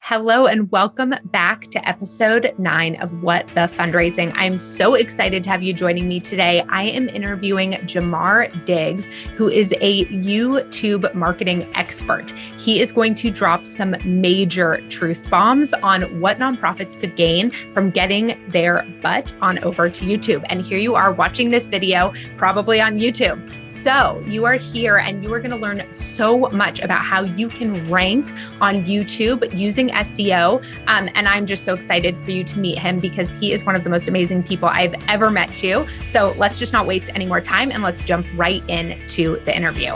Hello and welcome back to episode 9 of What the Fundraising. I'm so excited to have you joining me today. I am interviewing Jamar Diggs, who is a YouTube marketing expert. He is going to drop some major truth bombs on what nonprofits could gain from getting their butt on over to YouTube. And here you are watching this video, probably on YouTube. So you are here and you are going to learn so much about how you can rank on YouTube using SEO. And I'm just so excited for you to meet him because he is one of the most amazing people I've ever met too. So let's just not waste any more time and let's jump right into the interview.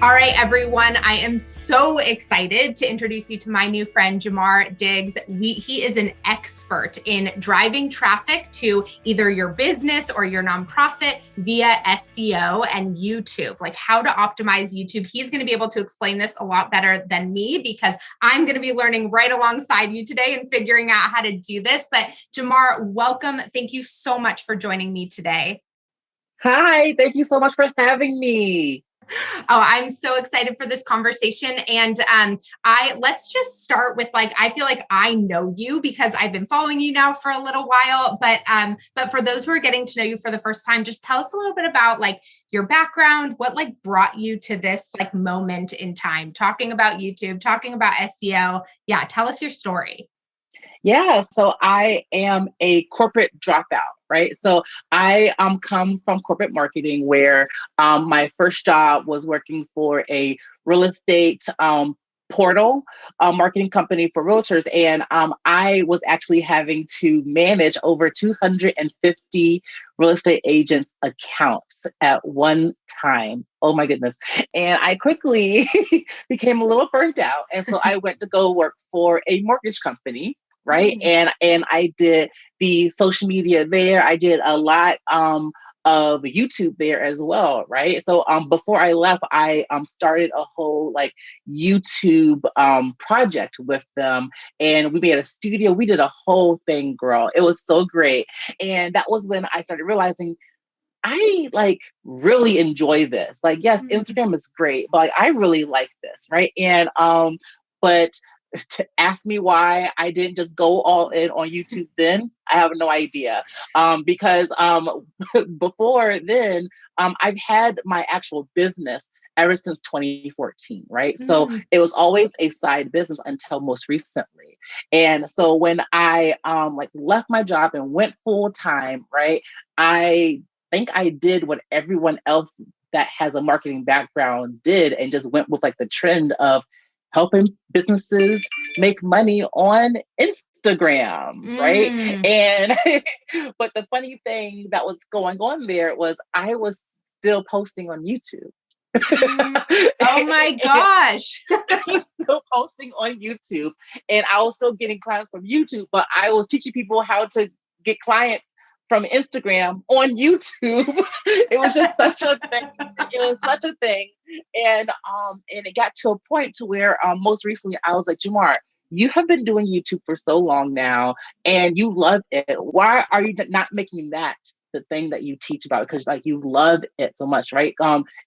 All right, everyone. I am so excited to introduce you to my new friend, Jamar Diggs. He is an expert in driving traffic to either your business or your nonprofit via SEO and YouTube, like how to optimize YouTube. He's going to be able to explain this a lot better than me because I'm going to be learning right alongside you today and figuring out how to do this. But Jamar, welcome. Thank you so much for joining me today. Hi, thank you so much for having me. Oh, I'm so excited for this conversation. And let's just start with I feel like I know you because I've been following you now for a little while. But for those who are getting to know you for the first time, just tell us a little bit about your background, what brought you to this moment in time, talking about YouTube, talking about SEO. Yeah, tell us your story. Yeah, so I am a corporate dropout, right? So I come from corporate marketing where my first job was working for a real estate portal marketing company for realtors. And I was actually having to manage over 250 real estate agents' accounts at one time. Oh my goodness. And I quickly became a little burnt out. And so I went to go work for a mortgage company. Right. And I did the social media there. I did a lot of YouTube there as well. Right. So before I left, I started a whole YouTube project with them. And we made a studio. We did a whole thing, girl. It was so great. And that was when I started realizing I really enjoy this. Yes, Instagram is great, but I really like this. Right. And but to ask me why I didn't just go all in on YouTube then, I have no idea. Because before then, I've had my actual business ever since 2014, right? So it was always a side business until most recently. And so when I left my job and went full time, right, I think I did what everyone else that has a marketing background did and just went with the trend of helping businesses make money on Instagram, right? And but the funny thing that was going on there was I was still posting on YouTube. Oh my gosh. I was still posting on YouTube and I was still getting clients from YouTube, but I was teaching people how to get clients from Instagram on YouTube. It was just such a thing. It was such a thing. And it got to a point to where most recently I was like, Jamar, you have been doing YouTube for so long now and you love it. Why are you not making that the thing that you teach about? Because you love it so much, right?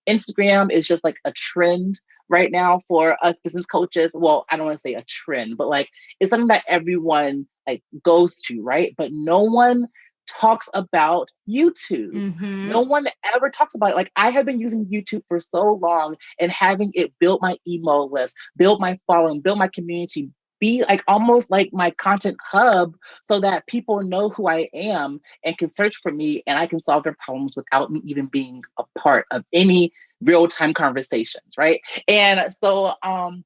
Instagram is just a trend right now for us business coaches. Well, I don't want to say a trend, but it's something that everyone goes to, right? But no one talks about YouTube. No one ever talks about it. I have been using YouTube for so long and having it build my email list, build my following, build my community, be almost my content hub so that people know who I am and can search for me and I can solve their problems without me even being a part of any real-time conversations, right? And so,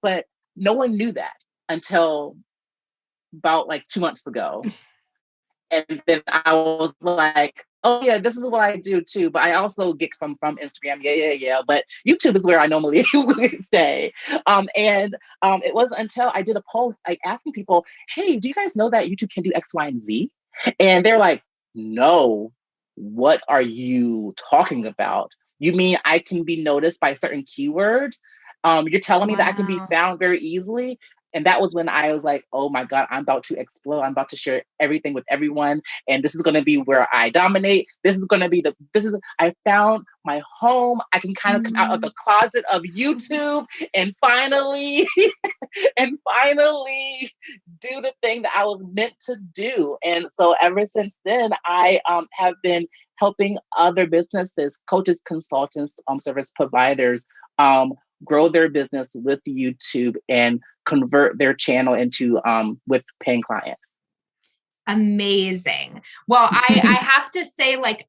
but no one knew that until about 2 months ago. And then I was like, oh yeah, this is what I do too. But I also get from Instagram. Yeah. But YouTube is where I normally stay. It wasn't until I did a post asking people, hey, do you guys know that YouTube can do X, Y, and Z? And they're like, no, what are you talking about? You mean I can be noticed by certain keywords? You're telling me that I can be found very easily? And that was when I was like, oh my God, I'm about to explode. I'm about to share everything with everyone. And this is going to be where I dominate. I found my home. I can kind of come out of the closet of YouTube and finally, and finally do the thing that I was meant to do. And so ever since then, I have been helping other businesses, coaches, consultants, service providers, grow their business with YouTube and convert their channel into with paying clients. Amazing. Well, I have to say, like,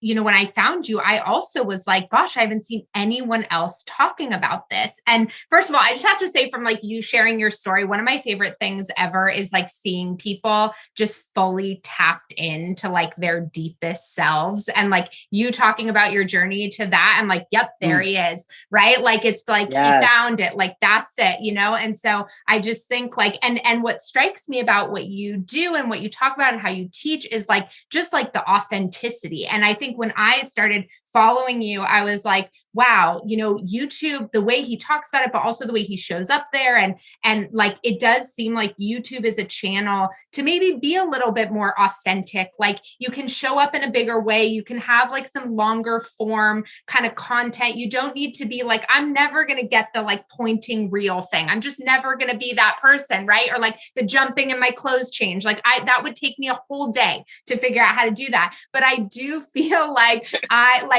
when I found you, I also was like, gosh, I haven't seen anyone else talking about this. And first of all, I just have to say, from like you sharing your story, one of my favorite things ever is like seeing people just fully tapped into like their deepest selves, and like you talking about your journey to that. I'm like, yep, there he is. Right. Like, it's like, Yes. He found it. Like, that's it, And so I just think like, and what strikes me about what you do and what you talk about and how you teach is like, just like the authenticity. And I think when I started following you, I was like, wow, YouTube, the way he talks about it, but also the way he shows up there. And like, it does seem like YouTube is a channel to maybe be a little bit more authentic. Like, you can show up in a bigger way. You can have like some longer form kind of content. You don't need to be like, I'm never going to get the like pointing reel thing. I'm just never going to be that person. Right. Or like the jumping in my clothes change. Like that would take me a whole day to figure out how to do that. But I do feel like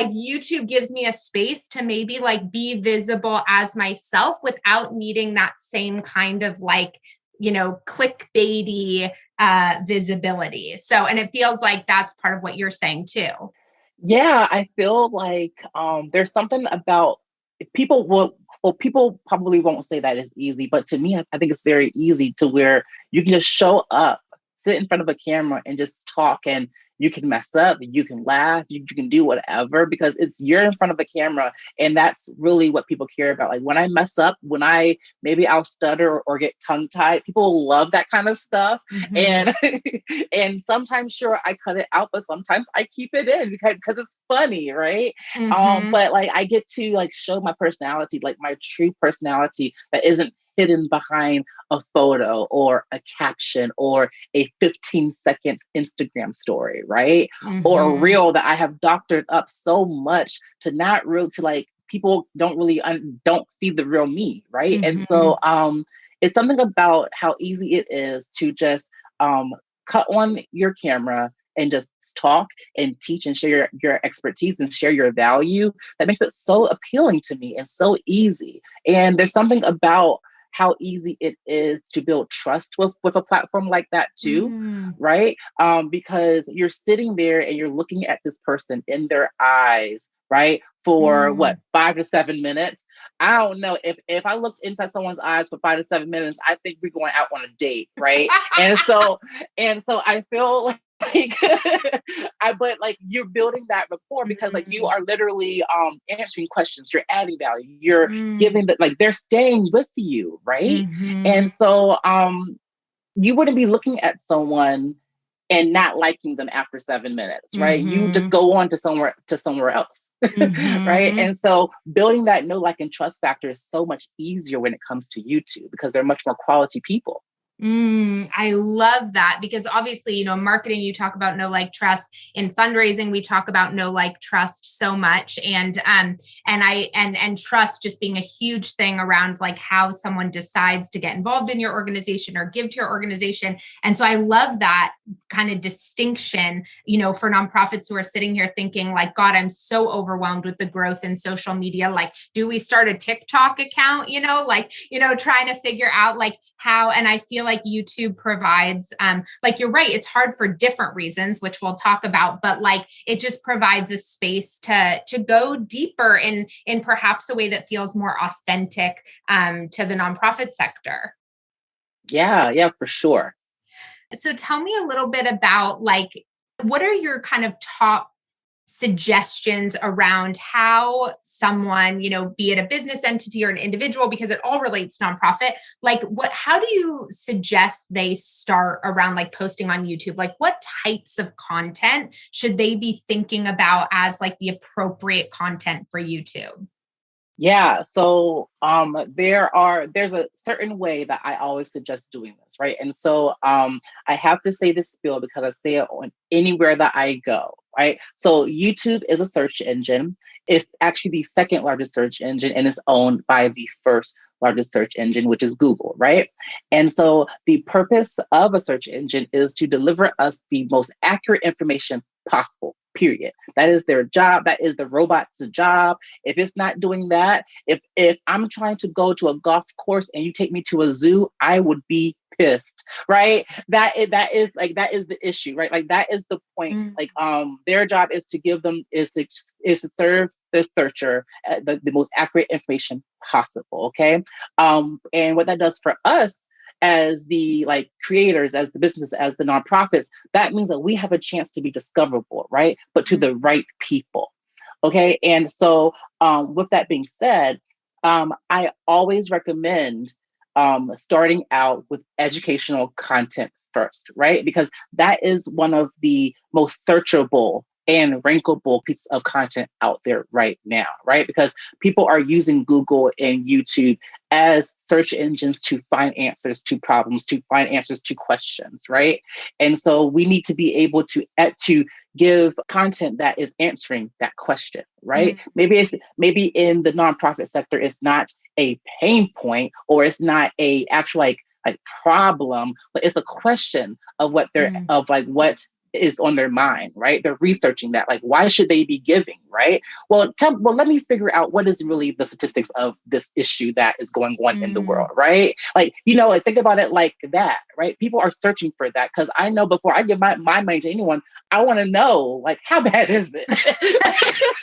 YouTube gives me a space to maybe like be visible as myself without needing that same kind of like, clickbaity visibility. So, and it feels like that's part of what you're saying too. Yeah, I feel like there's something about people people probably won't say that it's easy, but to me, I think it's very easy to where you can just show up, sit in front of a camera and just talk, and you can mess up, you can laugh, you can do whatever because you're in front of a camera, and that's really what people care about. Like when I mess up, maybe I'll stutter or get tongue tied, people love that kind of stuff. And and sometimes sure I cut it out, but sometimes I keep it in because it's funny, right? But like I get to like show my personality, like my true personality that isn't hidden behind a photo or a caption or a 15-second Instagram story, right? Or a reel that I have doctored up so much to not really, to like, people don't really, don't see the real me, right? And so it's something about how easy it is to just cut on your camera and just talk and teach and share your expertise and share your value that makes it so appealing to me and so easy. And there's something about how easy it is to build trust with a platform like that too, right? Because you're sitting there and you're looking at this person in their eyes, right? For what, 5 to 7 minutes? I don't know. If I looked inside someone's eyes for 5 to 7 minutes, I think we're going out on a date, right? and so I feel like but like you're building that rapport because like you are literally answering questions, you're adding value, you're giving that, like they're staying with you, right? And so you wouldn't be looking at someone and not liking them after 7 minutes, right? You just go on to somewhere else. Right. And so building that know, like, and trust factor is so much easier when it comes to YouTube because they're much more quality people. I love that because obviously, marketing, you talk about know, like, trust. In fundraising, we talk about know, like, trust so much. And trust just being a huge thing around like how someone decides to get involved in your organization or give to your organization. And so I love that kind of distinction, for nonprofits who are sitting here thinking like, God, I'm so overwhelmed with the growth in social media. Like, do we start a TikTok account, trying to figure out like how, and I feel like YouTube provides, like, you're right, it's hard for different reasons, which we'll talk about, but like, it just provides a space to go deeper in perhaps a way that feels more authentic to the nonprofit sector. Yeah, for sure. So tell me a little bit about like, what are your kind of top suggestions around how someone, be it a business entity or an individual, because it all relates to nonprofit, like how do you suggest they start around like posting on YouTube? Like what types of content should they be thinking about as like the appropriate content for YouTube? Yeah, so there's a certain way that I always suggest doing this, right? And so I have to say this spiel because I say it on anywhere that I go, right? So YouTube is a search engine. It's actually the second largest search engine and it's owned by the first largest search engine, which is Google, right? And so the purpose of a search engine is to deliver us the most accurate information possible, period. That is their job. That is the robot's job. If it's not doing that, if I'm trying to go to a golf course and you take me to a zoo, I would be pissed, right? That is the issue, right? Like that is the point. Like their job is to give them is to serve the searcher the most accurate information possible. Okay. And what that does for us as the like creators, as the business, as the nonprofits, that means that we have a chance to be discoverable, right? But to the right people. Okay. And so with that being said, I always recommend starting out with educational content first, right? Because that is one of the most searchable and rankable pieces of content out there right now, right? Because people are using Google and YouTube as search engines to find answers to problems, to find answers to questions, right? And so we need to be able to give content that is answering that question, right? Maybe in the nonprofit sector, it's not a pain point or it's not a actual like problem, but it's a question of what they're of like what is on their mind, right? They're researching that, like, why should they be giving, right? Well, let me figure out what is really the statistics of this issue that is going on in the world, right? Like, like think about it like that, right? People are searching for that because I know before I give my money to anyone, I want to know, like, how bad is it?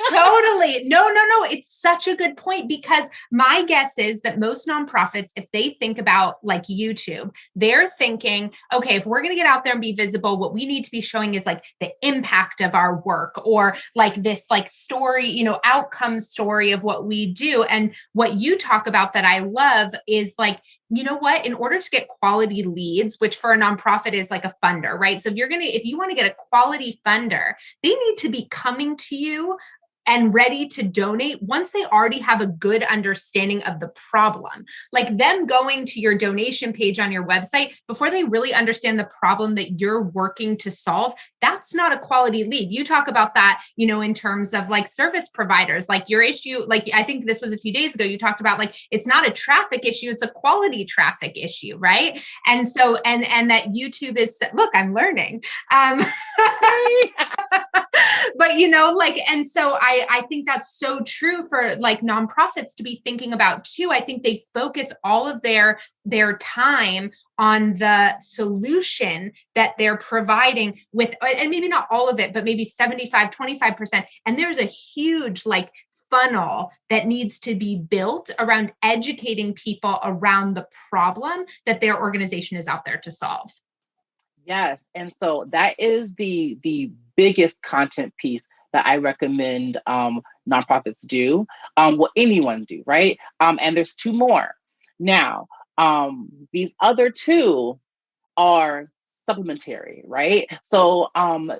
Totally. No. It's such a good point because my guess is that most nonprofits, if they think about like YouTube, they're thinking, okay, if we're going to get out there and be visible, what we need to be showing is like the impact of our work or like this like story, outcome story of what we do. And what you talk about that I love is like, you know what, in order to get quality leads, which for a nonprofit is like a funder, right? So if you want to get a quality funder, they need to be coming to you and ready to donate once they already have a good understanding of the problem. Like them going to your donation page on your website before they really understand the problem that you're working to solve, that's not a quality lead. You talk about that, in terms of like service providers, like your issue, like I think this was a few days ago, you talked about like, it's not a traffic issue, it's a quality traffic issue, right? And so, and that YouTube is, look, I'm learning. But and so I think that's so true for like nonprofits to be thinking about too. I think they focus all of their time on the solution that they're providing with, and maybe not all of it, but maybe 25%. And there's a huge like funnel that needs to be built around educating people around the problem that their organization is out there to solve. Yes. And so that is the biggest content piece that I recommend nonprofits do, anyone do, right? And there's two more. Now, these other two are supplementary, right? So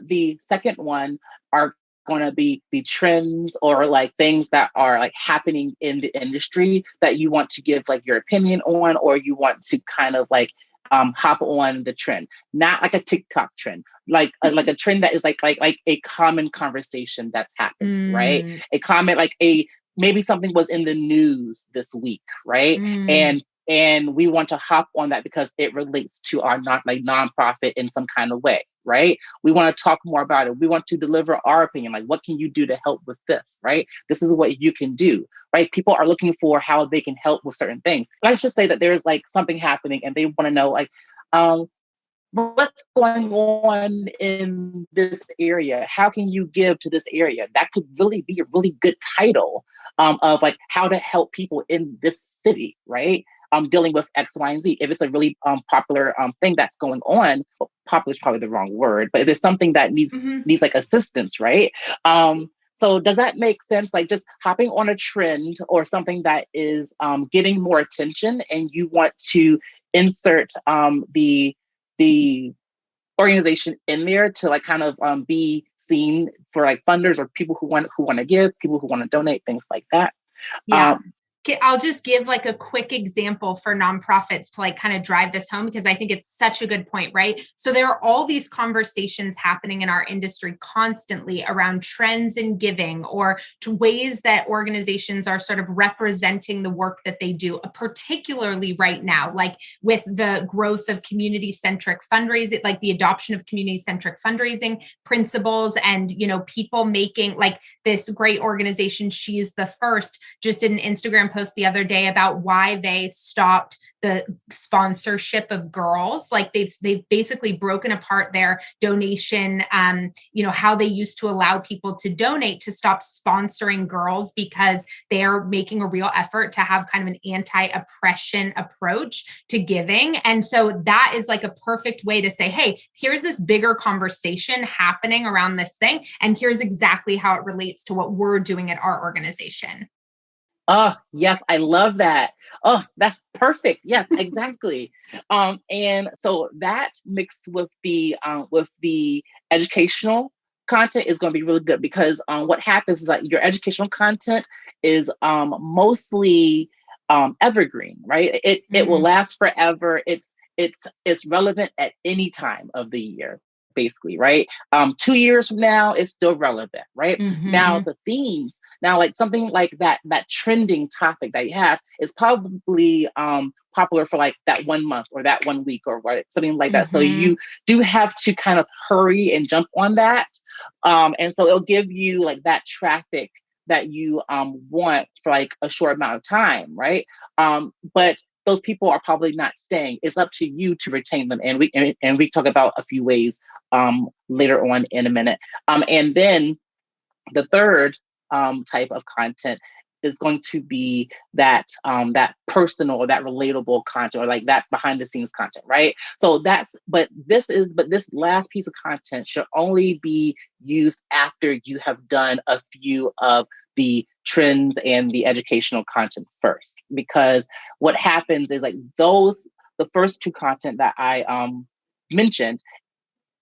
the second one are going to be the trends or like things that are like happening in the industry that you want to give like your opinion on, or you want to kind of like hop on the trend, not like a TikTok trend, like a trend that is like a common conversation that's happening, right? A comment maybe something was in the news this week, right? And we want to hop on that because it relates to our nonprofit in some kind of way, right? We want to talk more about it. We want to deliver our opinion. Like, what can you do to help with this, right? This is what you can do, right? People are looking for how they can help with certain things. Let's just say that there's like something happening and they want to know like, what's going on in this area? How can you give to this area? That could really be a really good title of like how to help people in this city, right? Dealing with X, Y, and Z. If it's a really popular thing that's going on, well, popular is probably the wrong word, but if there's something that needs like assistance, right? So does that make sense? Like just hopping on a trend or something that is getting more attention, and you want to insert the organization in there to like kind of be seen for like funders or people who want to give, people who want to donate, things like that. Yeah. I'll just give like a quick example for nonprofits to like kind of drive this home, because I think it's such a good point, right? So there are all these conversations happening in our industry constantly around trends in giving, or to ways that organizations are sort of representing the work that they do, particularly right now, like with the growth of community-centric fundraising, like the adoption of community-centric fundraising principles, and, you know, people making like this great organization, She's the First, just did an Instagram post the other day about why they stopped the sponsorship of girls. Like they've basically broken apart their donation, you know, how they used to allow people to donate, to stop sponsoring girls, because they are making a real effort to have kind of an anti-oppression approach to giving. And so that is like a perfect way to say, hey, here's this bigger conversation happening around this thing, and here's exactly how it relates to what we're doing at our organization. Oh, yes, I love that. Oh, that's perfect. Yes, exactly. And so that mixed with the educational content is going to be really good, because what happens is that your educational content is mostly evergreen, right? It will last forever. It's relevant at any time of the year, basically, right? 2 years from now, it's still relevant, right? Now the themes, now like something like that trending topic that you have is probably popular for like that 1 month or that 1 week or what, something like that. So you do have to kind of hurry and jump on that. And so it'll give you like that traffic that you want for like a short amount of time, right? But those people are probably not staying. It's up to you to retain them. And we talk about a few ways later on in a minute. And then the third type of content is going to be that personal, that relatable content, or like that behind the scenes content, right? So but this last piece of content should only be used after you have done a few of the trends and the educational content first. Because what happens is like the first two content that I mentioned,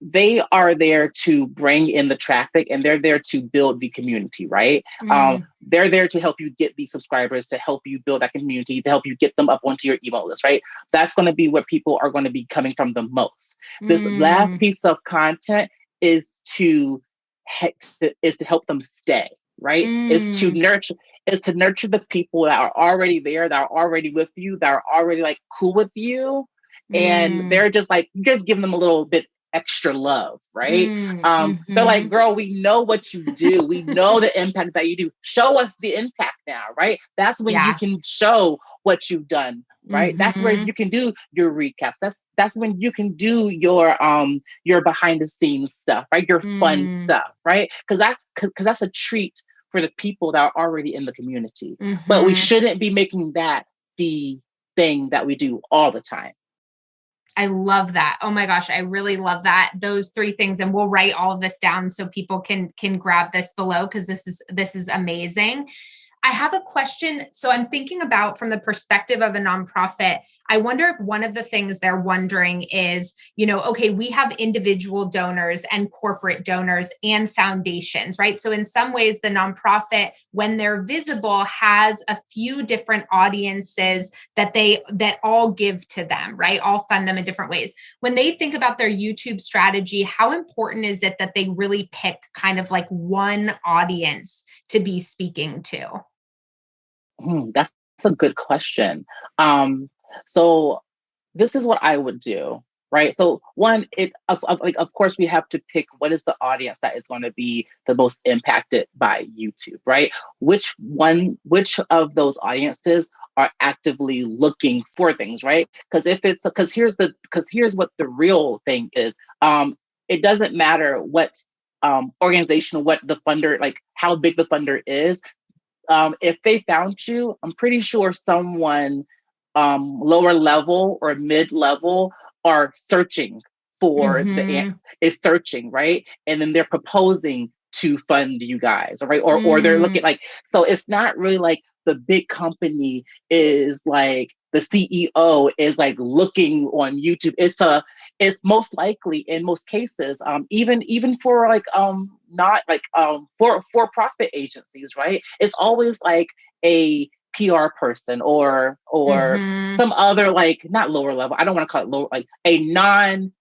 they are there to bring in the traffic, and they're there to build the community, right? They're there to help you get these subscribers, to help you build that community, to help you get them up onto your email list, right? That's going to be where people are going to be coming from the most. This last piece of content is to help them stay, right? It's to nurture the people that are already there, that are already with you, that are already like cool with you. And they're just like, you're just giving them a little bit extra love, right? They're like, girl, we know what you do. We know the impact that you do. Show us the impact now, right? That's when you can show what you've done, right? That's where you can do your recaps. That's when you can do your behind the scenes stuff, right? Your fun stuff, right? Because that's a treat for the people that are already in the community. But we shouldn't be making that the thing that we do all the time. I love that. Oh my gosh, I really love that. Those three things, and we'll write all of this down so people can grab this below, because this is amazing. I have a question. So I'm thinking about, from the perspective of a nonprofit, I wonder if one of the things they're wondering is, you know, okay, we have individual donors and corporate donors and foundations, right? So in some ways, the nonprofit, when they're visible, has a few different audiences that all give to them, right? All fund them in different ways. When they think about their YouTube strategy, how important is it that they really pick kind of like one audience to be speaking to? That's a good question. So this is what I would do, right? So one, of course, we have to pick what is the audience that is going to be the most impacted by YouTube, right? Which of those audiences are actively looking for things, right? Because here's what the real thing is. It doesn't matter what organization, what the funder, like how big the funder is. If they found you, I'm pretty sure someone lower level or mid level are searching for is searching, right? And then they're proposing to fund you guys, right? Or they're looking like, so it's not really like the big company is like the CEO is like looking on YouTube. It's most likely in most cases, even for like not like for-profit agencies, right? It's always like a PR person or some other like not lower level. I don't want to call it lower, like a non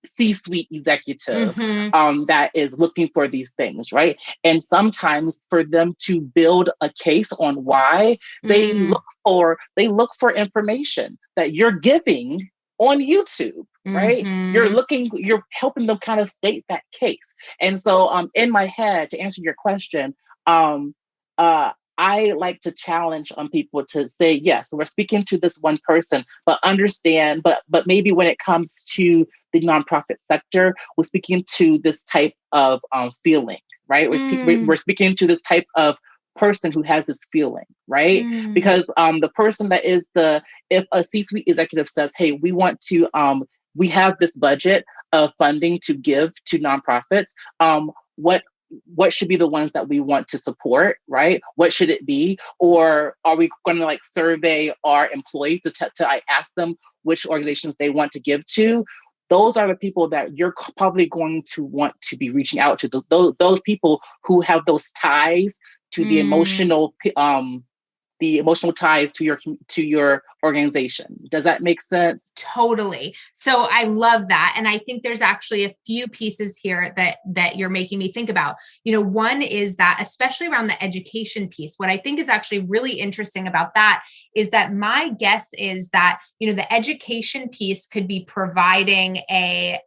C-suite executive that is looking for these things, right? And sometimes for them to build a case on why they look for information that you're giving on YouTube, right? You're helping them kind of state that case. And so in my head, to answer your question, I like to challenge people to say, yes, we're speaking to this one person, but understand, but maybe when it comes to the nonprofit sector, we're speaking to this type of feeling, right? We're speaking to this type of person who has this feeling, right? Because the person that is if a C-suite executive says, hey, we have this budget of funding to give to nonprofits, what should be the ones that we want to support, right? What should it be? Or are we going to like survey our employees to ask them which organizations they want to give to? Those are the people that you're probably going to want to be reaching out to. Those people who have those ties to the emotional ties to your organization. Does that make sense? Totally. So I love that. And I think there's actually a few pieces here that you're making me think about. One is that, especially around the education piece, what I think is actually really interesting about that is that my guess is that, the education piece could be providing a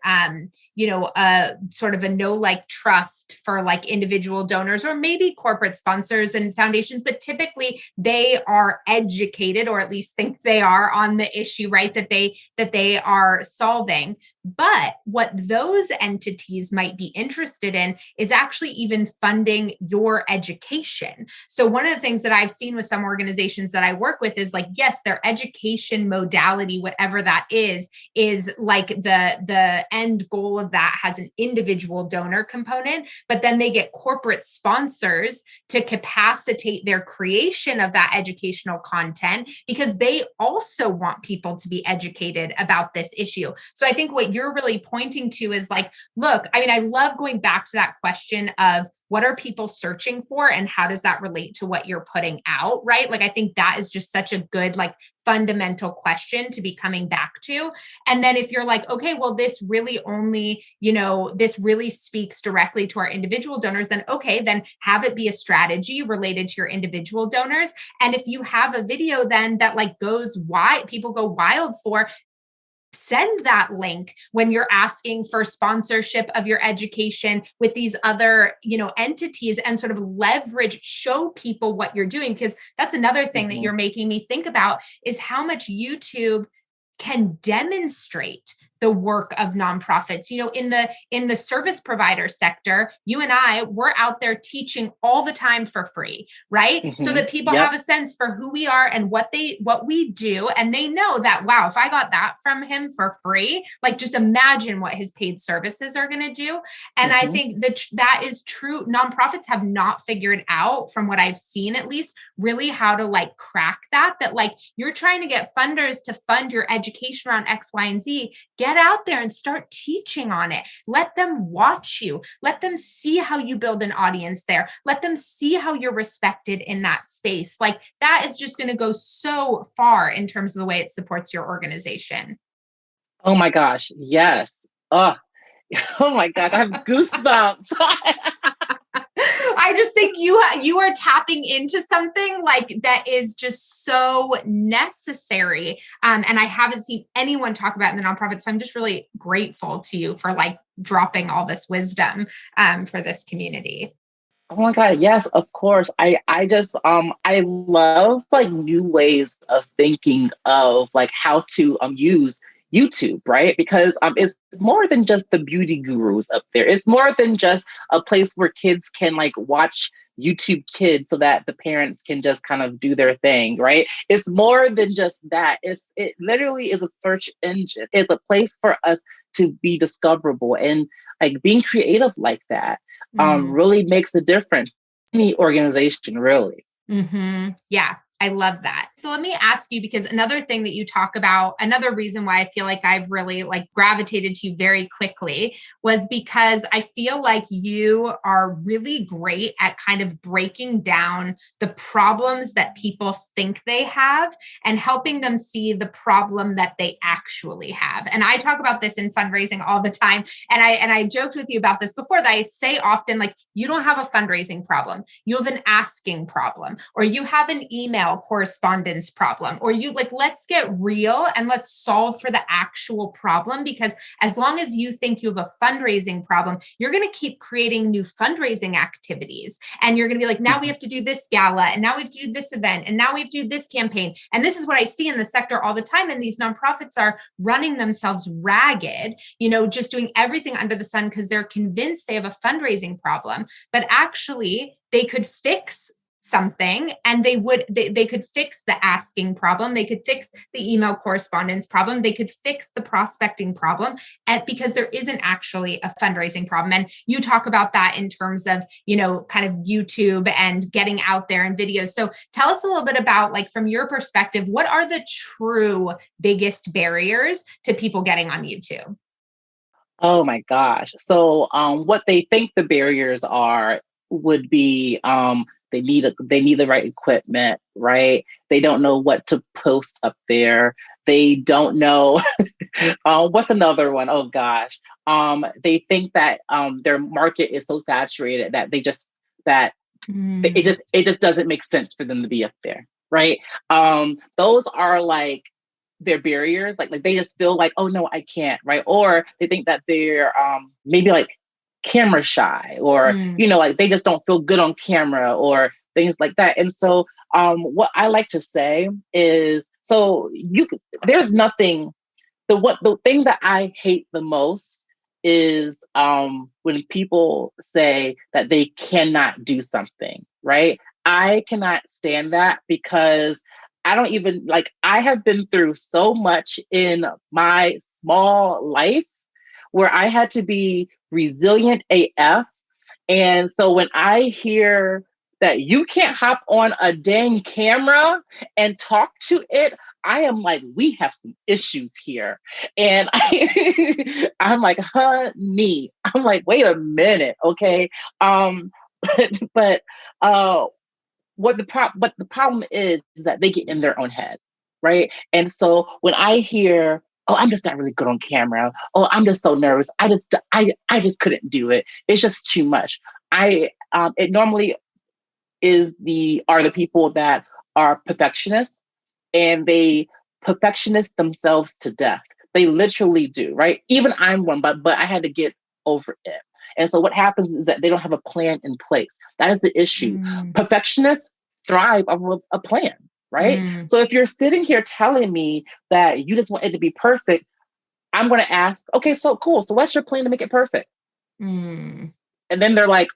sort of a no-like trust for like individual donors or maybe corporate sponsors and foundations, but typically they are educated, or at least think they are, on the issue, right, that they are solving. But what those entities might be interested in is actually even funding your education. So one of the things that I've seen with some organizations that I work with is like, yes, their education modality, whatever that is like the end goal of that has an individual donor component, but then they get corporate sponsors to capacitate their creation of that educational content because they also want people to be educated about this issue. So I think what you're really pointing to is like, look, I mean, I love going back to that question of what are people searching for and how does that relate to what you're putting out, right? Like, I think that is just such a good, like, fundamental question to be coming back to. And then if you're like, okay, well, this really only, this really speaks directly to our individual donors, then okay, then have it be a strategy related to your individual donors. And if you have a video then that like goes wide, people go wild for, send that link when you're asking for sponsorship of your education with these other, entities, and sort of leverage, show people what you're doing. Because that's another thing that you're making me think about is how much YouTube can demonstrate the work of nonprofits. In the service provider sector, you and I, we're out there teaching all the time for free, right? So that people have a sense for who we are and what we do. And they know that, wow, if I got that from him for free, like just imagine what his paid services are going to do. And I think that is true. Nonprofits have not figured out, from what I've seen at least, really how to like crack that like you're trying to get funders to fund your education around X, Y, and Z. Get out there and start teaching on it. Let them watch you. Let them see how you build an audience there. Let them see how you're respected in that space. Like that is just going to go so far in terms of the way it supports your organization. Oh my gosh. Yes. Oh my gosh. I have goosebumps. I just think you are tapping into something like that is just so necessary. And I haven't seen anyone talk about it in the nonprofit. So I'm just really grateful to you for like dropping all this wisdom for this community. Oh my God. Yes, of course. I just, I love like new ways of thinking of like how to use YouTube, right? Because it's more than just the beauty gurus up there. It's more than just a place where kids can like watch YouTube Kids so that the parents can just kind of do their thing, right? It's more than just that. It literally is a search engine. It's a place for us to be discoverable. And like being creative like that Mm. really makes a difference in any organization, really. Yeah, I love that. So let me ask you, because another thing that you talk about, another reason why I feel like I've really like gravitated to you very quickly was because I feel like you are really great at kind of breaking down the problems that people think they have and helping them see the problem that they actually have. And I talk about this in fundraising all the time. And I joked with you about this before, that I say often, like, you don't have a fundraising problem. You have an asking problem, or you have an email correspondence problem, or you like, let's get real and let's solve for the actual problem. Because as long as you think you have a fundraising problem, you're going to keep creating new fundraising activities. And you're going to be like, now we have to do this gala, and now we have to do this event, and now we have to do this campaign. And this is what I see in the sector all the time. And these nonprofits are running themselves ragged, just doing everything under the sun because they're convinced they have a fundraising problem. But actually, they could fix something, and they could fix the asking problem, they could fix the email correspondence problem, they could fix the prospecting problem, because there isn't actually a fundraising problem. And you talk about that in terms of kind of YouTube and getting out there in videos. So tell us a little bit about, like, from your perspective, what are the true biggest barriers to people getting on YouTube? Oh my gosh. So what they think the barriers are would be they need the right equipment, right? They don't know what to post up there. They don't know what's another one? Oh gosh. They think that their market is so saturated that it just doesn't make sense for them to be up there, right? Those are like their barriers. Like they just feel like, oh no, I can't, right? Or they think that they're maybe like camera shy, or like they just don't feel good on camera, or things like that. And so what I like to say is, there's nothing, the thing that I hate the most is when people say that they cannot do something, right? I cannot stand that, because I don't even I have been through so much in my small life where I had to be resilient AF. And so when I hear that you can't hop on a dang camera and talk to it, I am like, we have some issues here. And I'm like, honey, I'm like, wait a minute, okay. But what the problem is that they get in their own head, right? And so when I hear, oh, I'm just not really good on camera, oh, I'm just so nervous, I just couldn't do it, it's just too much. It normally are the people that are perfectionists, and they perfectionist themselves to death. They literally do, right? Even I'm one, but I had to get over it. And so what happens is that they don't have a plan in place. That is the issue. Perfectionists thrive on a plan, right? So if you're sitting here telling me that you just want it to be perfect, I'm going to ask, okay, so cool. So what's your plan to make it perfect? And then they're like,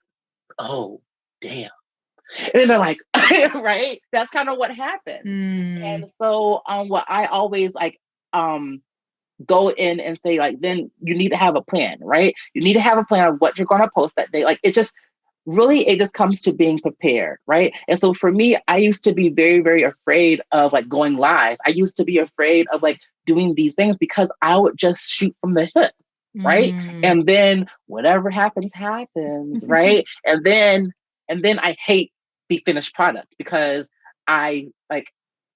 oh, damn. And then they're like, right? That's kind of what happened. And so what I always go in and say, like, then you need to have a plan, right? You need to have a plan of what you're going to post that day. Like, it just comes to being prepared, right? And so for me, I used to be very, very afraid of like going live. I used to be afraid of like doing these things because I would just shoot from the hip, right? And then whatever happens, right? And then I hate the finished product because I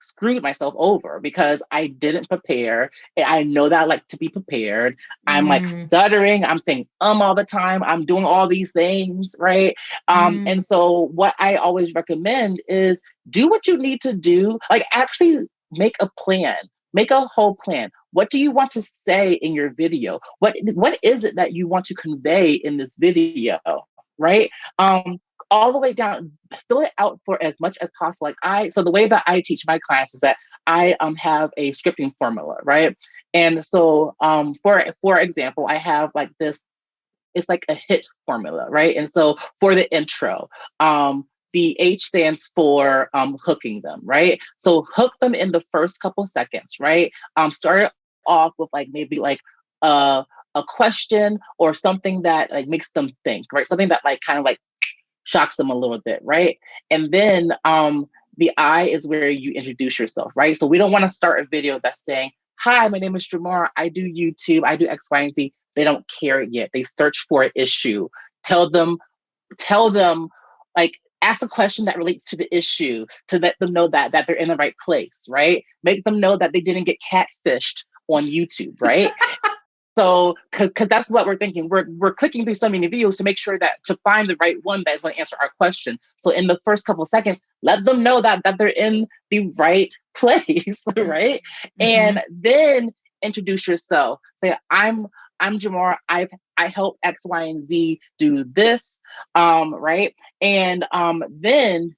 screwed myself over because I didn't prepare. And I know that I like to be prepared. I'm like stuttering. I'm saying all the time. I'm doing all these things, right? And so what I always recommend is do what you need to do. Like actually make a plan. Make a whole plan. What do you want to say in your video? What is it that you want to convey in this video, right? All the way down, fill it out for as much as possible. So the way that I teach my class is that I have a scripting formula, right? And so for example, I have like this, it's like a HIT formula, right? And so for the intro, the H stands for hooking them, right? So hook them in the first couple seconds, right? Start it off with like maybe like a question or something that like makes them think, right? Something that like kind of like shocks them a little bit, right? And then the I is where you introduce yourself, right? So we don't want to start a video that's saying, hi, my name is Jamar. I do YouTube. I do X, Y, and Z. They don't care yet. They search for an issue. Tell them, like, ask a question that relates to the issue to let them know that they're in the right place, right? Make them know that they didn't get catfished on YouTube, right? So, because that's what we're thinking. We're clicking through so many videos to make sure that to find the right one that is going to answer our question. So in the first couple of seconds, let them know that they're in the right place, right? Mm-hmm. And then introduce yourself. Say, I'm Jamar. I help X, Y, and Z do this, right? And then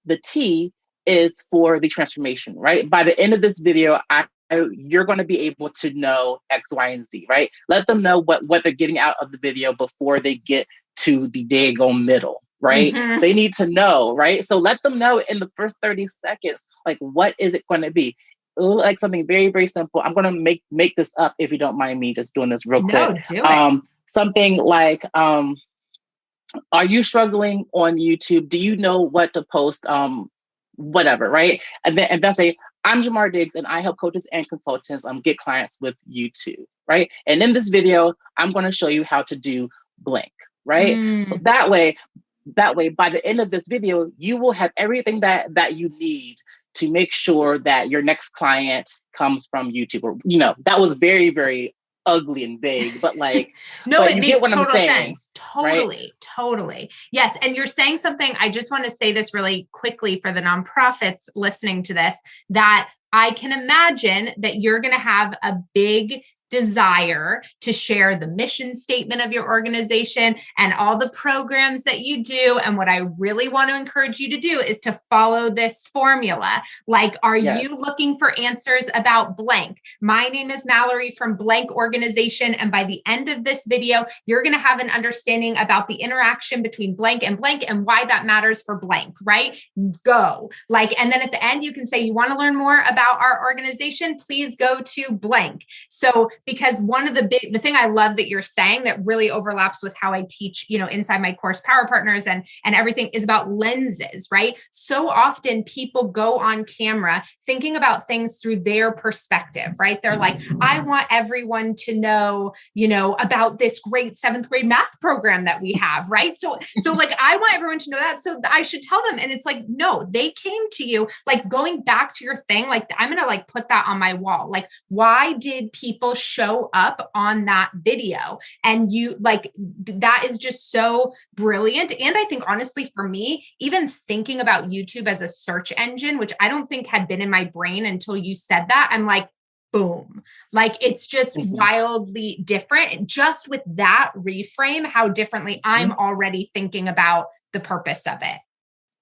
the T is for the transformation, right? By the end of this video, you're going to be able to know X, Y, and Z, right? Let them know what they're getting out of the video before they get to the daggone middle, right? Mm-hmm. They need to know, right? So let them know in the first 30 seconds, like, what is it going to be? Like something very, very simple. I'm going to make this up if you don't mind me just doing this real quick. No, do it. Something like, are you struggling on YouTube? Do you know what to post? Whatever, right? And then say, I'm Jamar Diggs, and I help coaches and consultants get clients with YouTube, right? And in this video, I'm going to show you how to do blank, right? So that way, by the end of this video, you will have everything that you need to make sure that your next client comes from YouTube. Or, that was very, very ugly and vague, but like, no, but it makes total sense. Totally, right? Totally. Yes. And you're saying something, I just want to say this really quickly for the nonprofits listening to this, that I can imagine that you're going to have a big desire to share the mission statement of your organization and all the programs that you do. And what I really want to encourage you to do is to follow this formula. Like, are you looking for answers about blank? My name is Mallory from blank organization. And by the end of this video, you're going to have an understanding about the interaction between blank and why that matters for blank, right? Go. And then at the end, you can say, you want to learn more about our organization? Please go to blank. So because one of the thing I love that you're saying that really overlaps with how I teach, inside my course, Power Partners and everything, is about lenses, right? So often people go on camera thinking about things through their perspective, right? They're like, I want everyone to know, about this great 7th grade math program that we have, right? So I want everyone to know that. So I should tell them. And it's like, no, they came to you, like, going back to your thing. Like, I'm going to put that on my wall. Like, why did people show up on that video? And that is just so brilliant. And I think, honestly, for me, even thinking about YouTube as a search engine, which I don't think had been in my brain until you said that, I'm like, boom. It's just wildly different. Just with that reframe, how differently I'm already thinking about the purpose of it.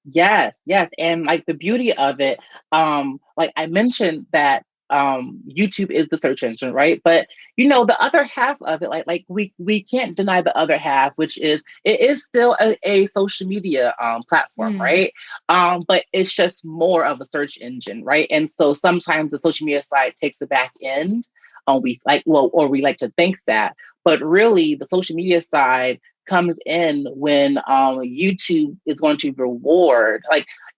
Yes. And the beauty of it, I mentioned that YouTube is the search engine, right? But the other half of it, we can't deny the other half, which is it is still a social media platform, right? But it's just more of a search engine, right? And so sometimes the social media side takes the back end. We like to think that, but really the social media side comes in when YouTube is going to reward,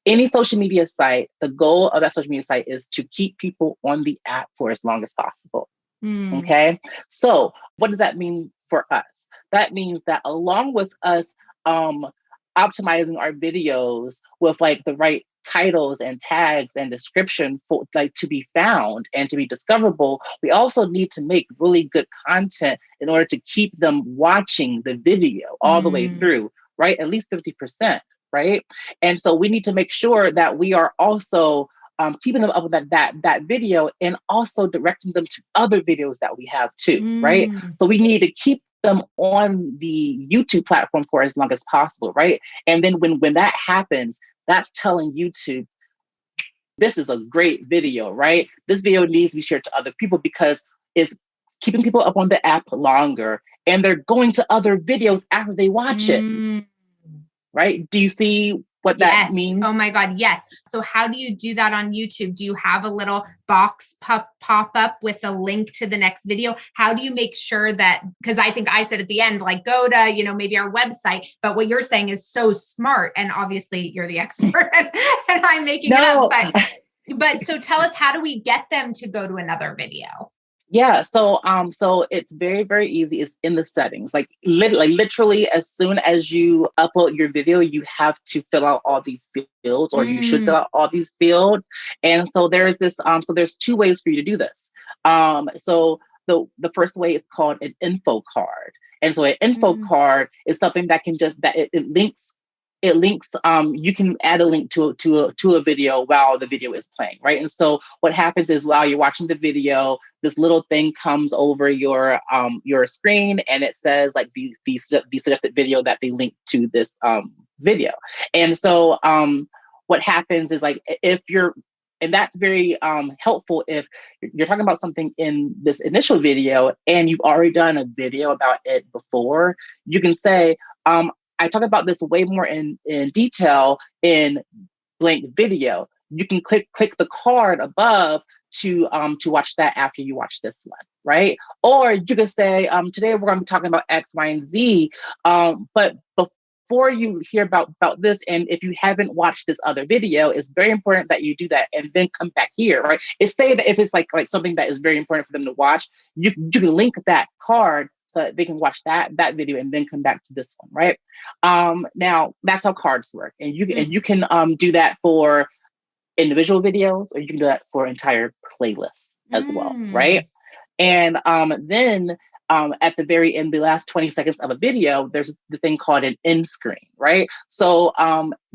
any social media site. The goal of that social media site is to keep people on the app for as long as possible. Okay. So what does that mean for us? That means that along with us optimizing our videos with the right titles and tags and description for to be found and to be discoverable, we also need to make really good content in order to keep them watching the video all the way through, right? At least 50%, right? And so we need to make sure that we are also keeping them up with that video and also directing them to other videos that we have too, right? So we need to keep them on the YouTube platform for as long as possible, right? And then when that happens, that's telling YouTube, this is a great video, right? This video needs to be shared to other people because it's keeping people up on the app longer, and they're going to other videos after they watch it, right? Do you see what that means? Oh my God. Yes. So how do you do that on YouTube? Do you have a little box pop up with a link to the next video? How do you make sure that, because I think I said at the end, like go to, maybe our website, but what you're saying is so smart. And obviously you're the expert and I'm making it up. But so tell us, how do we get them to go to another video? Yeah. So it's very, very easy. It's in the settings. Like literally as soon as you upload your video, you have to fill out all these fields, or you should fill out all these fields. And so there's this, so there's two ways for you to do this. So the first way is called an info card. And so an info card is something that can just, that it links, you can add a link to a video while the video is playing, right? And so what happens is while you're watching the video, this little thing comes over your screen and it says like the suggested video that they link to this video. And so what happens is like and that's very helpful if you're talking about something in this initial video and you've already done a video about it before. You can say, I talk about this way more in detail in blank video. You can click the card above to watch that after you watch this one, right? Or you can say, today we're going to be talking about X, Y, and Z. But before you hear about this, and if you haven't watched this other video, it's very important that you do that and then come back here, right? It's say that if it's like something that is very important for them to watch, you can link that card so that they can watch that video and then come back to this one, right? Now that's how cards work, and you can do that for individual videos, or you can do that for entire playlists as well, right? And then at the very end, the last 20 seconds of a video, there's this thing called an end screen, right? So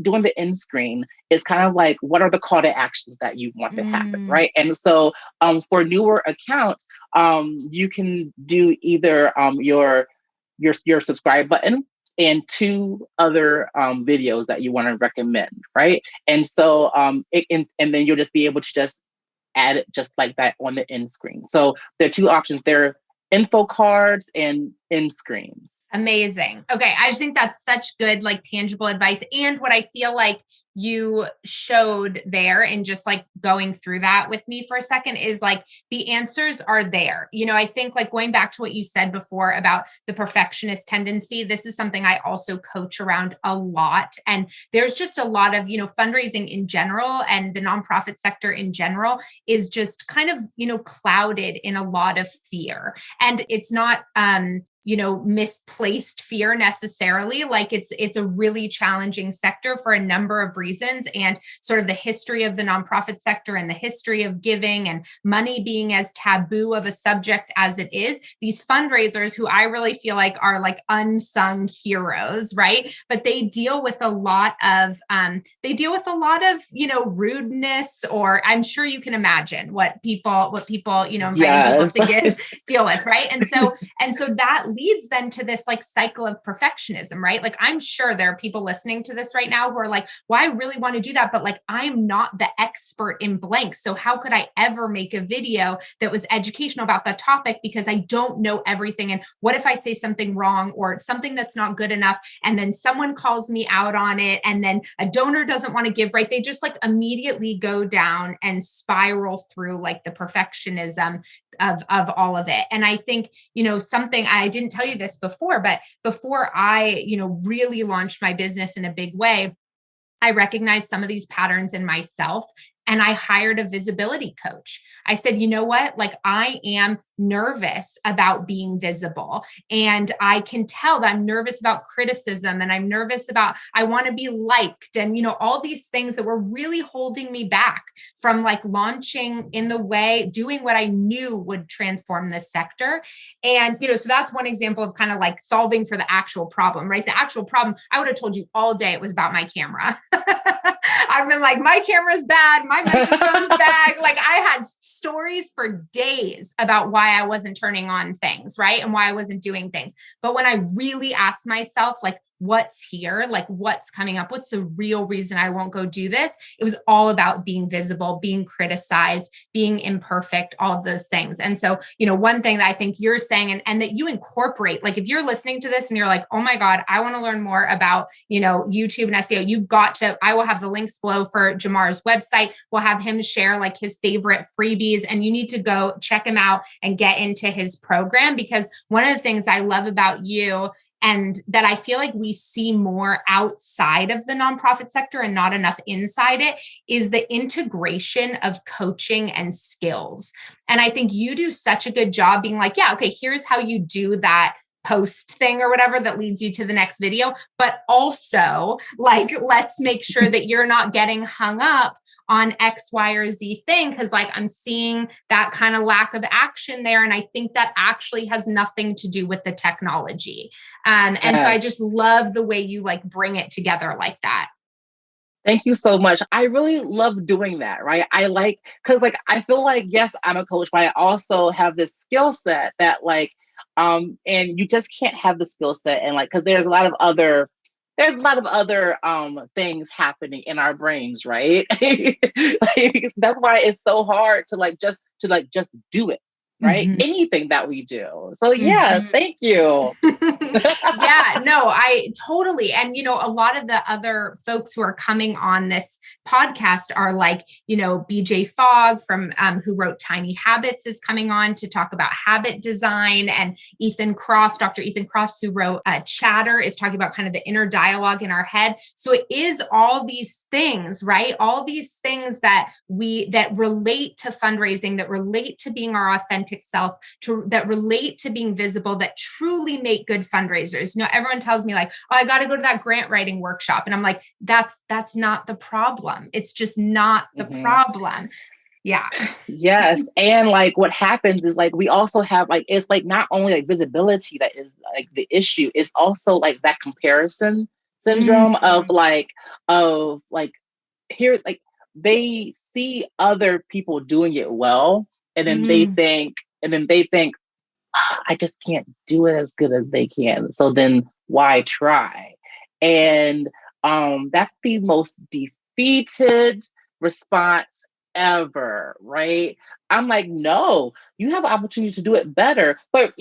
doing the end screen is kind of like, what are the call to actions that you want to happen, right? And so for newer accounts, you can do either your subscribe button and two other videos that you want to recommend, right? And so and then you'll just be able to just add it just like that on the end screen. So there are two options there: info cards and end screens. Amazing. Okay. I just think that's such good, like tangible advice. And what I feel like you showed there and just like going through that with me for a second is like the answers are there. I think like going back to what you said before about the perfectionist tendency, this is something I also coach around a lot. And there's just a lot of, fundraising in general and the nonprofit sector in general is just kind of, clouded in a lot of fear. And it's not, misplaced fear necessarily. Like it's a really challenging sector for a number of reasons, and sort of the history of the nonprofit sector and the history of giving and money being as taboo of a subject as it is. These fundraisers, who I really feel like are like unsung heroes, right? But they deal with a lot of rudeness, or I'm sure you can imagine what people inviting people to deal with, right? And so that leads then to this like cycle of perfectionism, right? Like I'm sure there are people listening to this right now who are like, well, I really want to do that, but like I'm not the expert in blank. So how could I ever make a video that was educational about the topic, because I don't know everything? And what if I say something wrong or something that's not good enough, and then someone calls me out on it, and then a donor doesn't want to give, right? They just like immediately go down and spiral through like the perfectionism of all of it. And I think, something, I didn't tell you this before, but before I, really launched my business in a big way, I recognized some of these patterns in myself. And I hired a visibility coach. I said, you know what? Like I am nervous about being visible. And I can tell that I'm nervous about criticism, and I'm nervous about, I want to be liked. And, all these things that were really holding me back from like launching in the way, doing what I knew would transform this sector. And, so that's one example of kind of like solving for the actual problem, right? The actual problem, I would have told you all day it was about my camera. I've been like, my camera's bad, my microphone's bad. Like I had stories for days about why I wasn't turning on things, right? And why I wasn't doing things. But when I really asked myself, like, what's here? Like, what's coming up? What's the real reason I won't go do this? It was all about being visible, being criticized, being imperfect, all of those things. And so, one thing that I think you're saying and that you incorporate, like if you're listening to this and you're like, oh my God, I want to learn more about, YouTube and SEO, you've got to, I will have the links below for Jamar's website. We'll have him share like his favorite freebies, and you need to go check him out and get into his program, because one of the things I love about you, and that I feel like we see more outside of the nonprofit sector and not enough inside it, is the integration of coaching and skills. And I think you do such a good job being like, yeah, okay, here's how you do that post thing or whatever that leads you to the next video. But also, like, let's make sure that you're not getting hung up on X, Y, or Z thing, because like I'm seeing that kind of lack of action there. And I think that actually has nothing to do with the technology. And so I just love the way you like bring it together like that. Thank you so much. I really love doing that, right? Because like, I feel like, yes, I'm a coach, but I also have this skill set that like, and you just can't have the skill set and like, because there's a lot of other things happening in our brains, right? Like, that's why it's so hard to just do it, right? Mm-hmm. Anything that we do. So yeah, thank you. Yeah, no, I totally. And, a lot of the other folks who are coming on this podcast are like, BJ Fogg from who wrote Tiny Habits is coming on to talk about habit design. And Dr. Ethan Cross, who wrote Chatter, is talking about kind of the inner dialogue in our head. So it is all these things, right? All these things that relate to fundraising, that relate to being our authentic self, that relate to being visible, that truly make good fundraisers. Everyone tells me like, oh, I got to go to that grant writing workshop. And I'm like, that's not the problem. It's just not the problem. Yeah. Yes. And like what happens is like, we also have like, it's like not only like visibility that is like the issue, it's also like that comparison syndrome of here, like they see other people doing it well. And then they think, I just can't do it as good as they can. So then why try? And that's the most defeated response ever, right? I'm like, no, you have an opportunity to do it better. But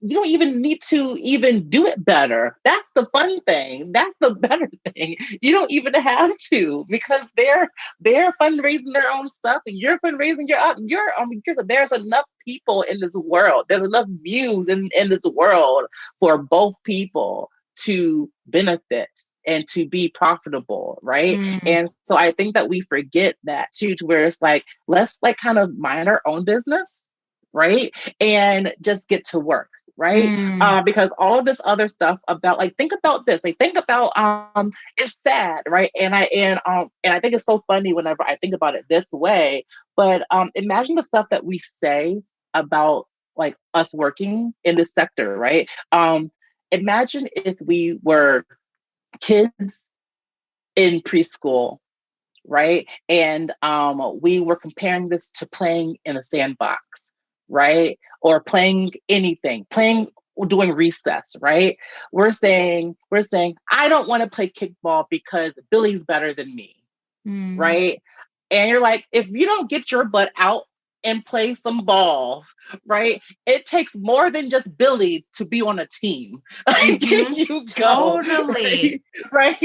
you don't even need to even do it better. That's the fun thing. That's the better thing. You don't even have to, because they're fundraising their own stuff and you're fundraising there's enough people in this world. There's enough views in this world for both people to benefit and to be profitable, right? And so I think that we forget that too, to where it's like, let's like kind of mind our own business, right? And just get to work. Right. Because all of this other stuff about like, think about this, like think about, it's sad. Right. And I think it's so funny whenever I think about it this way, but, imagine the stuff that we say about like us working in this sector. Right. Imagine if we were kids in preschool, right? And, we were comparing this to playing in a sandbox, right? Or playing anything, doing recess, right? We're saying, I don't want to play kickball because Billy's better than me, right? And you're like, if you don't get your butt out and play some ball, right? It takes more than just Billy to be on a team. You go, totally. Right?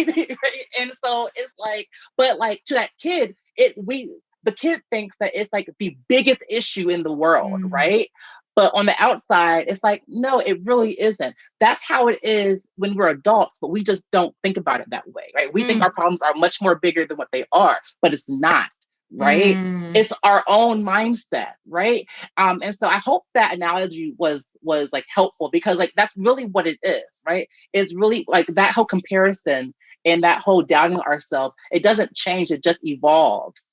And so it's like, but like to that kid, the kid thinks that it's like the biggest issue in the world, right? But on the outside, it's like, no, it really isn't. That's how it is when we're adults, but we just don't think about it that way, right? We think our problems are much more bigger than what they are, but it's not, right? It's our own mindset, right? And so I hope that analogy was like helpful, because like that's really what it is, right? It's really like that whole comparison and that whole doubting ourselves. It doesn't change; it just evolves.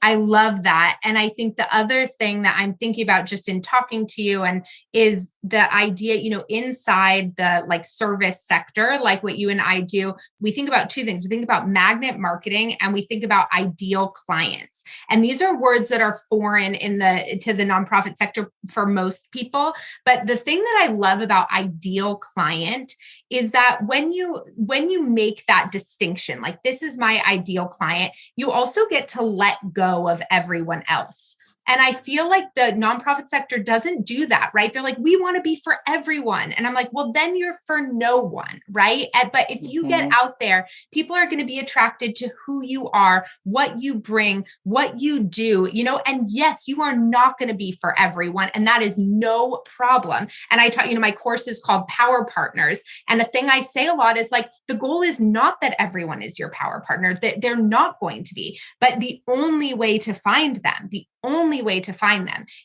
I love that. And I think the other thing that I'm thinking about just in talking to you and is the idea, inside the like service sector, like what you and I do, we think about two things. We think about magnet marketing and we think about ideal clients. And these are words that are foreign to the nonprofit sector for most people. But the thing that I love about ideal client is that when you make that distinction, like this is my ideal client, you also get to let go of everyone else. And I feel like the nonprofit sector doesn't do that, right? They're like, we want to be for everyone. And I'm like, well, then you're for no one, right? But if you get out there, people are going to be attracted to who you are, what you bring, what you do, and yes, you are not going to be for everyone. And that is no problem. And I taught, my course is called Power Partners. And the thing I say a lot is like, the goal is not that everyone is your power partner. They're not going to be, but the only way to find them,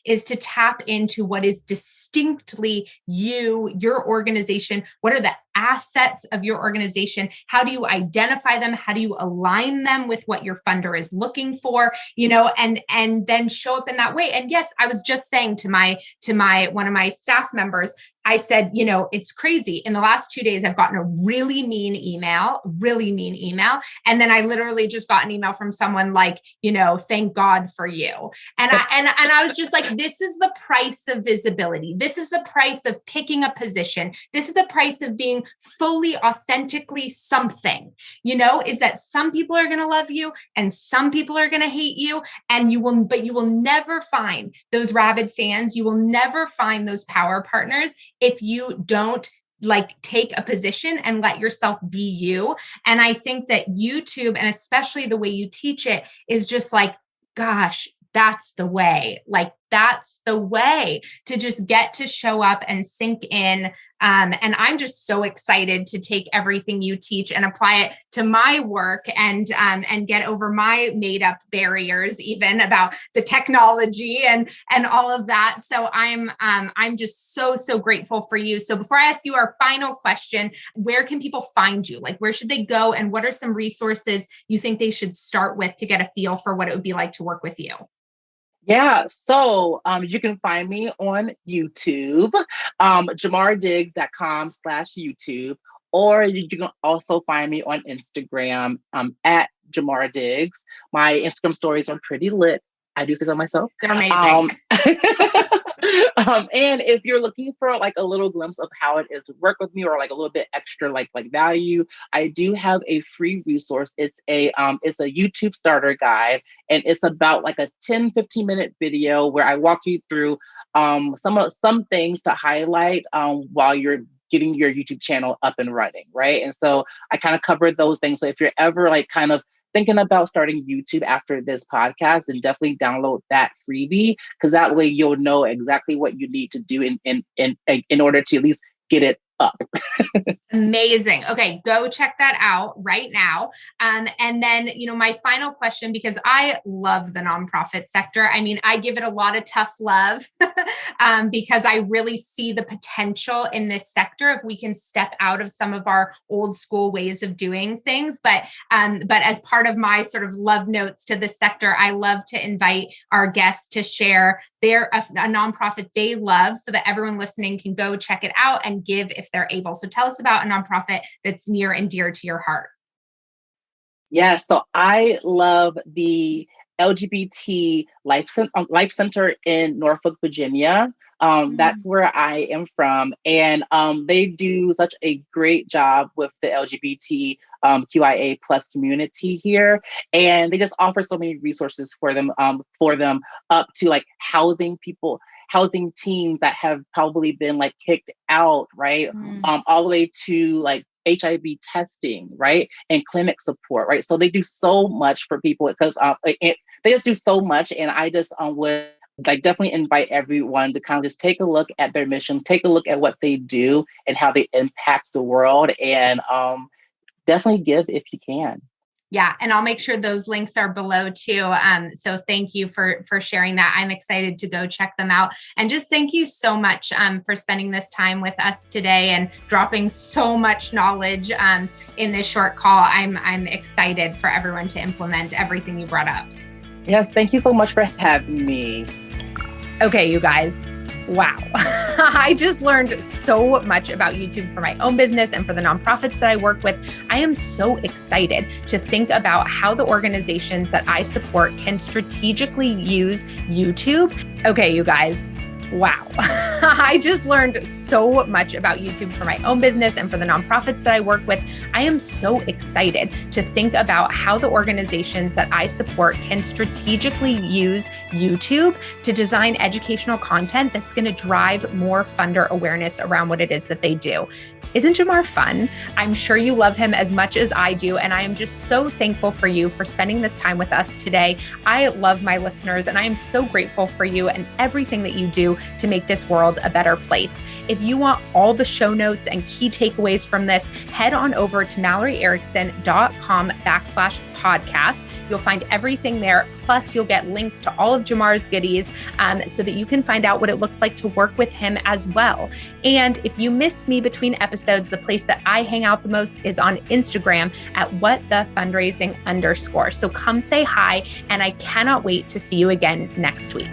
is to tap into what is distinctly you, your organization. What are the assets of your organization? How do you identify them? How do you align them with what your funder is looking for? And then show up in that way. And yes, I was just saying to one of my staff members, I said, it's crazy. In the last 2 days, I've gotten a really mean email. And then I literally just got an email from someone like, thank God for you. And I was just like, this is the price of visibility. This is the price of picking a position. This is the price of being fully, authentically something, is that some people are going to love you and some people are going to hate you. And you will never find those rabid fans. You will never find those power partners if you don't like take a position and let yourself be you. And I think that YouTube, and especially the way you teach it, is just like, gosh, that's the way. Like, that's the way to just get to show up and sink in. And I'm just so excited to take everything you teach and apply it to my work and get over my made up barriers, even about the technology and all of that. So I'm just so grateful for you. So before I ask you our final question, where can people find you? Like, where should they go? And what are some resources you think they should start with to get a feel for what it would be like to work with you? Yeah, so you can find me on YouTube, jamardiggs.com/YouTube, or you can also find me on Instagram at Jamar Diggs. My Instagram stories are pretty lit. I do say so myself. They're amazing. And if you're looking for like a little glimpse of how it is to work with me, or like a little bit extra like value, I do have a free resource. It's a YouTube starter guide, and it's about like a 10-15 minute video where I walk you through some things to highlight while you're getting your YouTube channel up and running, right? And so I kind of cover those things. So if you're ever like kind of thinking about starting YouTube after this podcast, then definitely download that freebie, because that way you'll know exactly what you need to do in order to at least get it up. Amazing. Okay, go check that out right now. And then, my final question, because I love the nonprofit sector. I mean, I give it a lot of tough love because I really see the potential in this sector if we can step out of some of our old school ways of doing things. But as part of my sort of love notes to this sector, I love to invite our guests to share a nonprofit they love so that everyone listening can go check it out and give if they're able. So tell us about a nonprofit that's near and dear to your heart. Yeah, so I love the LGBT Life Center in Norfolk, Virginia. That's where I am from. And they do such a great job with the LGBT QIA plus community here. And they just offer so many resources for them up to like housing teams that have probably been like kicked out, right? All the way to like HIV testing, right? And clinic support, right? So they do so much for people because they just do so much. And I just would like definitely invite everyone to kind of just take a look at their mission, take a look at what they do and how they impact the world, and definitely give if you can. Yeah. And I'll make sure those links are below too. So thank you for sharing that. I'm excited to go check them out. And just thank you so much for spending this time with us today and dropping so much knowledge in this short call. I'm excited for everyone to implement everything you brought up. Yes, thank you so much for having me. Okay, you guys. Wow. I just learned so much about YouTube for my own business and for the nonprofits that I work with. I am so excited to think about how the organizations that I support can strategically use YouTube. Okay, you guys. Wow. I just learned so much about YouTube for my own business and for the nonprofits that I work with. I am so excited to think about how the organizations that I support can strategically use YouTube to design educational content that's going to drive more funder awareness around what it is that they do. Isn't Jamar fun? I'm sure you love him as much as I do, and I am just so thankful for you for spending this time with us today. I love my listeners, and I am so grateful for you and everything that you do to make this world a better place. If you want all the show notes and key takeaways from this, head on over to malloryerickson.com/podcast. You'll find everything there. Plus, you'll get links to all of Jamar's goodies so that you can find out what it looks like to work with him as well. And if you miss me between episodes, the place that I hang out the most is on Instagram at @whatthefundraising_. So come say hi, and I cannot wait to see you again next week.